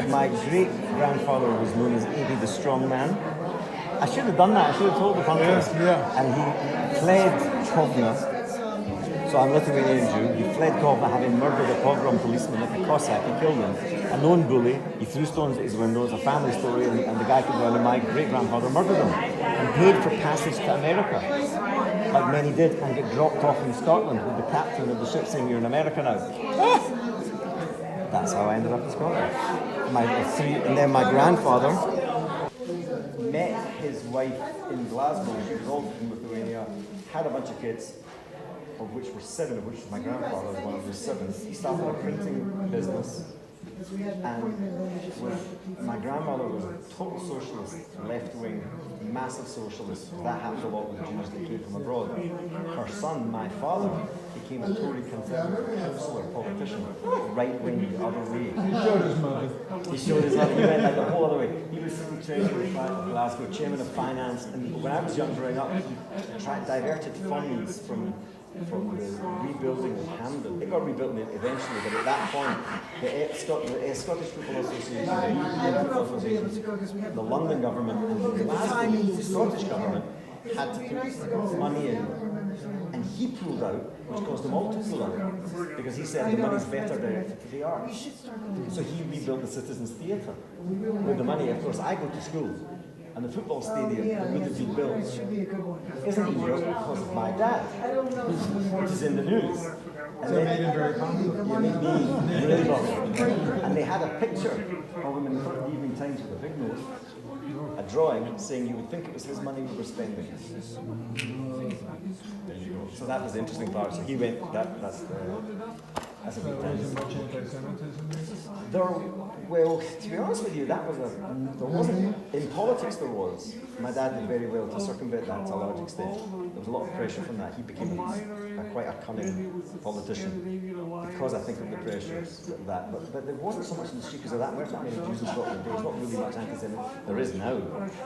My great-grandfather was known as Eddie the Strong Man. I should have done that. I should have told the punchline. Yeah. And he fled Kovna. So I'm Lithuanian Jew. He fled Kovna having murdered a pogrom policeman like a Cossack. He killed him. A known bully. He threw stones at his window. It's a family story. And the guy came down and my great-grandfather murdered him and paid for passage to America, like many did, and get dropped off in Scotland with the captain of the ship saying, "You're in America now." That's how I ended up in Scotland. And then my grandfather met his wife in Glasgow. She was also from Lithuania, had a bunch of kids, of which were 7, of which my grandfather was one of those 7. He started a printing business, and my grandmother was a total socialist, left-wing, massive socialist. That happened a lot with Jews that came from abroad. Her son, my father, became a Tory Conservative councillor, politician, right-wing, the other way. He showed his mother. He showed his mother. He went like the whole other way. He was city treasurer of Glasgow, chairman of finance, and when I was young growing up, he diverted funds from the rebuilding of Hampden. It got rebuilt eventually, but at that point, the Scottish Football Association, the European Football Association, the London government, and the Glasgow Scottish government had to put money in, and he pulled out, which caused them all to pull out, because he said the money's better directed to the arts. So he rebuilt the Citizens Theatre with the money. Of course, I go to school, and the football stadium that would have been built isn't built because of my dad, which is in the news. And So it made him very popular. It made me really popular. And they had a picture of him in the front of the Evening Times with a big note, a drawing saying you would think it was his money we were spending. There you go. So that was the interesting part. So he went, that's a big time. Much anti-Semitism There, well, to be honest with you, there wasn't, in politics there was. My dad did very well to circumvent that to a large extent. There was a lot of pressure from that. He became quite a cunning politician because I think of the pressures of that. But there wasn't so much in the street because of that. We're not many Jews in Scotland. There was not really much anti-Semitism. There is now.